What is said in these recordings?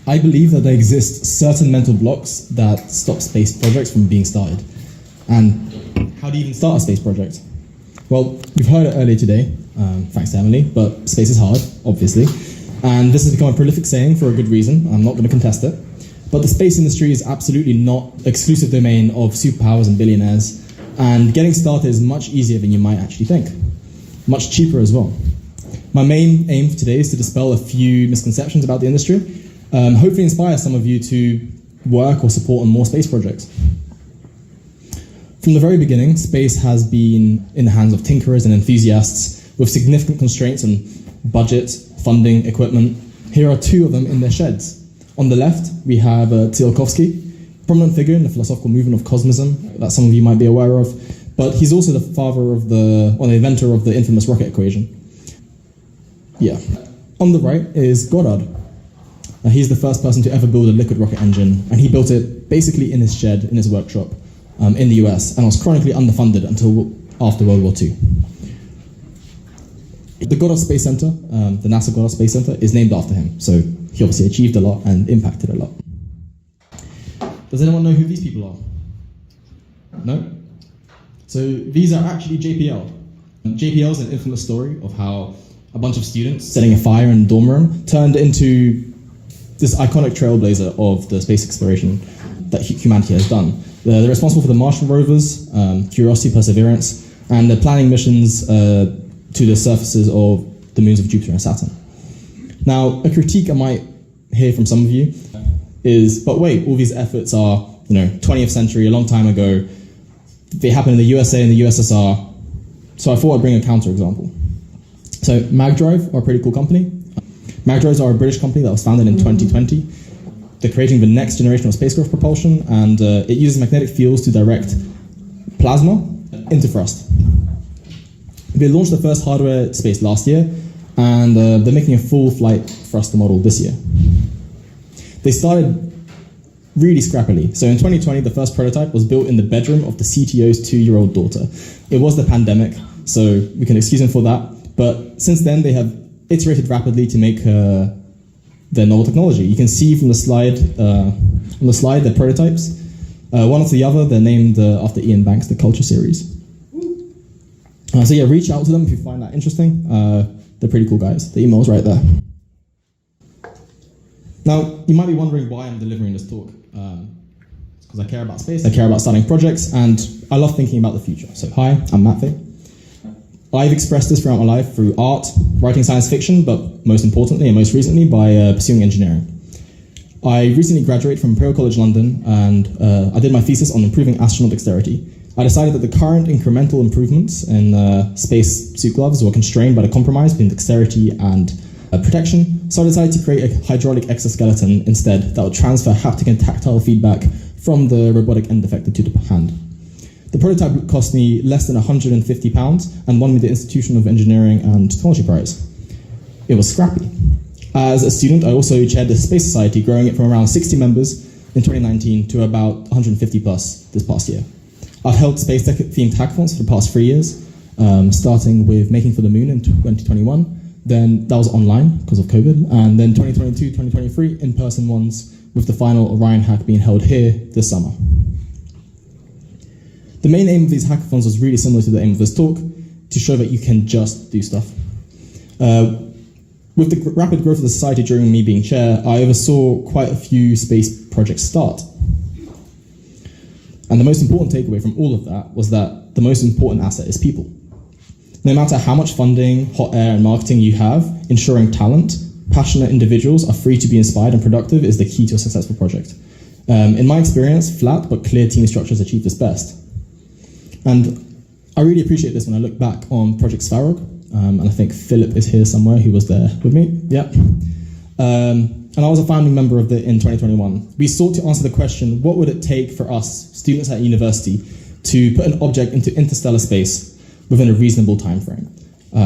I believe that there exist certain mental blocks that stop space projects from being started. And how do you even start a space project? Well, we've heard it earlier today, thanks to Emily, but space is hard, obviously. And this has become a prolific saying for a good reason. I'm not going to contest it. But the space industry is absolutely not exclusive domain of superpowers and billionaires. And getting started is much easier than you might actually think. Much cheaper as well. My main aim for today is to dispel a few misconceptions about the industry, hopefully inspire some of you to work or support on more space projects. From the very beginning, space has been in the hands of tinkerers and enthusiasts with significant constraints on budget, funding, equipment. Here are two of them in their sheds. On the left, we have Tsiolkovsky, prominent figure in the philosophical movement of cosmism that some of you might be aware of, but he's also the father of the inventor of the infamous rocket equation. Yeah. On the right is Goddard. He's the first person to ever build a liquid rocket engine, and he built it basically in his shed, in his workshop, in the US, and was chronically underfunded until after World War II. The Goddard Space Center, the NASA Goddard Space Center, is named after him, so he obviously achieved a lot and impacted a lot. Does anyone know who these people are? No? So these are actually JPL. JPL is an infamous story of how a bunch of students setting a fire in a dorm room turned into this iconic trailblazer of the space exploration that humanity has done. They're responsible for the Martian rovers, Curiosity, Perseverance, and they're planning missions to the surfaces of the moons of Jupiter and Saturn. Now, a critique I might hear from some of you is, but wait, all these efforts are, 20th century, a long time ago. They happened in the USA and the USSR. So I thought I'd bring a counterexample. So MagDrive are a pretty cool company. MagDrives are a British company that was founded in 2020. They're creating the next generation of spacecraft propulsion, and it uses magnetic fields to direct plasma into thrust. They launched the first hardware to space last year, and they're making a full flight thruster model this year. They started really scrappily. So in 2020, the first prototype was built in the bedroom of the CTO's 2-year-old daughter. It was the pandemic, so we can excuse them for that. But since then, they have iterated rapidly to make their novel technology. You can see from the slide, the prototypes. One after the other, they're named after Ian Banks, the Culture series. So yeah, reach out to them if you find that interesting. They're pretty cool guys. The email's right there. Now, you might be wondering why I'm delivering this talk. It's because I care about space, I care about starting projects, and I love thinking about the future. So hi, I'm Matthew. I've expressed this throughout my life through art, writing science fiction, but most importantly and most recently by pursuing engineering. I recently graduated from Imperial College London, and I did my thesis on improving astronaut dexterity. I decided that the current incremental improvements in space suit gloves were constrained by the compromise between dexterity and protection, so I decided to create a hydraulic exoskeleton instead that would transfer haptic and tactile feedback from the robotic end effector to the hand. The prototype cost me less than £150 and won me the Institution of Engineering and Technology Prize. It was scrappy. As a student, I also chaired the Space Society, growing it from around 60 members in 2019 to about 150 plus this past year. I've held space themed hackathons for the past 3 years, starting with Making for the Moon in 2021. Then that was online because of COVID, and then 2022, 2023 in-person ones, with the final Orion hack being held here this summer. The main aim of these hackathons was really similar to the aim of this talk, to show that you can just do stuff. With the rapid growth of the society during me being chair, I oversaw quite a few space projects start. And the most important takeaway from all of that was that the most important asset is people. No matter how much funding, hot air, and marketing you have, ensuring talent, passionate individuals are free to be inspired and productive is the key to a successful project. In my experience, flat but clear team structures achieve this best. And I really appreciate this when I look back on Project Svarog, and I think Philip is here somewhere, who was there with me. Yeah. And I was a founding member of in 2021. We sought to answer the question, what would it take for us, students at university, to put an object into interstellar space within a reasonable time frame?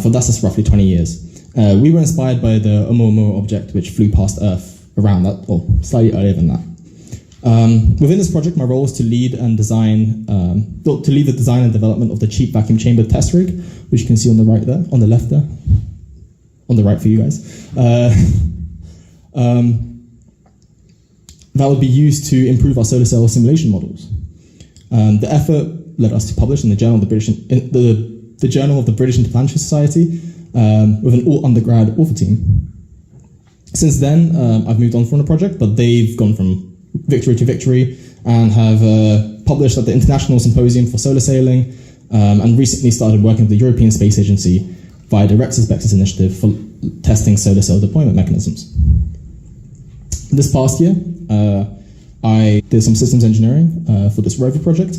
For that's roughly 20 years. We were inspired by the Oumuamua object, which flew past Earth around that, or slightly earlier than that. Within this project, my role was to lead and design, to lead the design and development of the cheap vacuum chamber test rig, which you can see on the right there, on the left there, on the right for you guys. that would be used to improve our solar cell simulation models. The effort led us to publish in the Journal of the Journal of the British Interplanetary Society with an all-undergrad author team. Since then, I've moved on from the project, but they've gone from victory to victory and have published at the International Symposium for Solar Sailing, and recently started working with the European Space Agency via the Rex Spectris initiative for testing solar cell deployment mechanisms. This past year, I did some systems engineering for this rover project.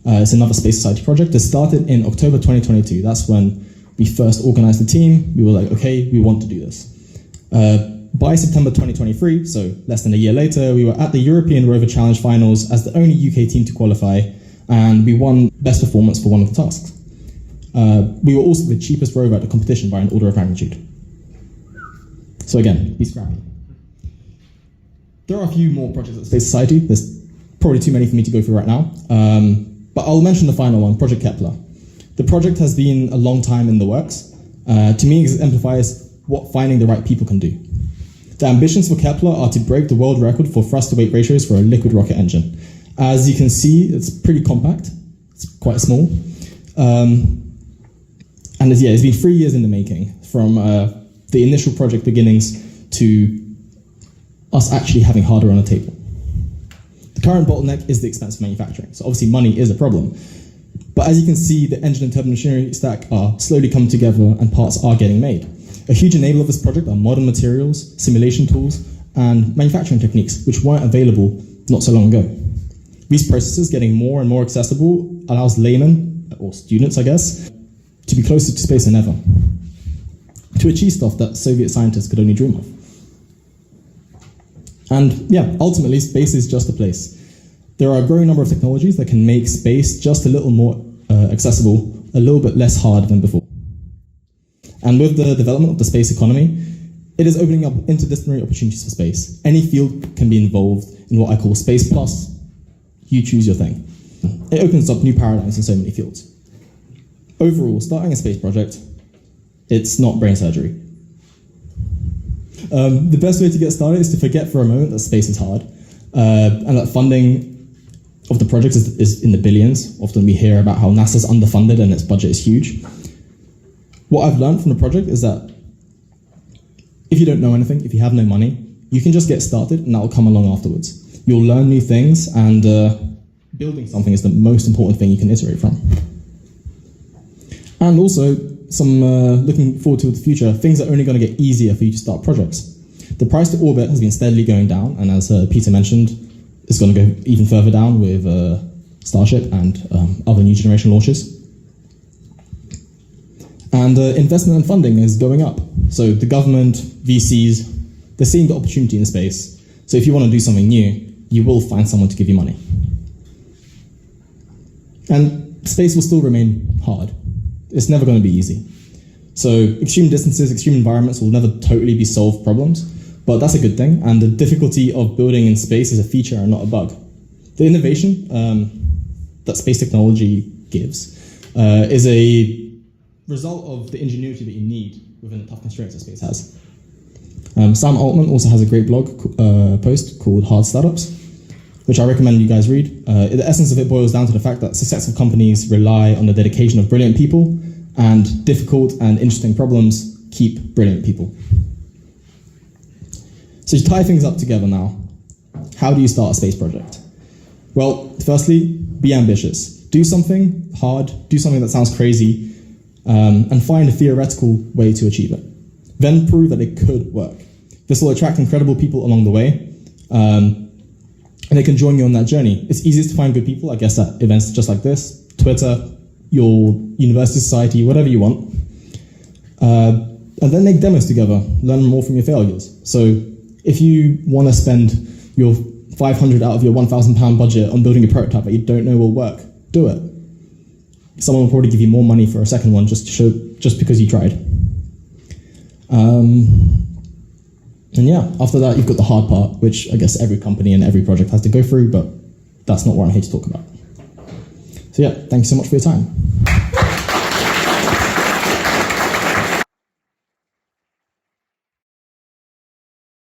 It's another Space Society project. It started in October 2022. That's when we first organized the team. We were like, okay, we want to do this. By September 2023, so less than a year later, we were at the European Rover Challenge Finals as the only UK team to qualify, and we won best performance for one of the tasks. We were also the cheapest rover at the competition by an order of magnitude. So again, be scrappy. There are a few more projects at Space Society. There's probably too many for me to go through right now, but I'll mention the final one, Project Kepler. The project has been a long time in the works. To me, it exemplifies what finding the right people can do. The ambitions for Kepler are to break the world record for thrust-to-weight ratios for a liquid rocket engine. As you can see, it's pretty compact. It's quite small. And it's been 3 years in the making, from the initial project beginnings to us actually having hardware on the table. The current bottleneck is the expense of manufacturing. So obviously money is a problem. But as you can see, the engine and turbo machinery stack are slowly coming together and parts are getting made. A huge enabler of this project are modern materials, simulation tools, and manufacturing techniques, which weren't available not so long ago. These processes getting more and more accessible allows laymen, or students I guess, to be closer to space than ever, to achieve stuff that Soviet scientists could only dream of. And yeah, ultimately space is just a place. There are a growing number of technologies that can make space just a little more accessible, a little bit less hard than before. And with the development of the space economy, it is opening up interdisciplinary opportunities for space. Any field can be involved in what I call Space Plus. You choose your thing. It opens up new paradigms in so many fields. Overall, starting a space project, it's not brain surgery. The best way to get started is to forget for a moment that space is hard, and that funding of the project is in the billions. Often we hear about how NASA's underfunded and its budget is huge. What I've learned from the project is that if you don't know anything, if you have no money, you can just get started and that'll come along afterwards. You'll learn new things, and building something is the most important thing you can iterate from. And also, some looking forward to the future, things are only going to get easier for you to start projects. The price to orbit has been steadily going down, and as Peter mentioned, it's going to go even further down with Starship and other new generation launches. And investment and funding is going up. So the government, VCs, they're seeing the opportunity in space. So if you want to do something new, you will find someone to give you money. And space will still remain hard. It's never going to be easy. So extreme distances, extreme environments will never totally be solved problems, but that's a good thing. And the difficulty of building in space is a feature and not a bug. The innovation that space technology gives is a result of the ingenuity that you need within the tough constraints that space has. Sam Altman also has a great blog post called Hard Startups, which I recommend you guys read. The essence of it boils down to the fact that successful companies rely on the dedication of brilliant people, and difficult and interesting problems keep brilliant people. So to tie things up together now, how do you start a space project? Well, firstly, be ambitious. Do something hard, do something that sounds crazy, and find a theoretical way to achieve it. Then prove that it could work. This will attract incredible people along the way, and they can join you on that journey. It's easiest to find good people, I guess, at events just like this, Twitter, your university society, whatever you want. And then make demos together, learn more from your failures. So if you want to spend your 500 out of your £1,000 budget on building a prototype that you don't know will work, do it. Someone will probably give you more money for a second one just because you tried. And yeah, after that you've got the hard part, which I guess every company and every project has to go through, but that's not what I'm here to talk about. So yeah, thank you so much for your time.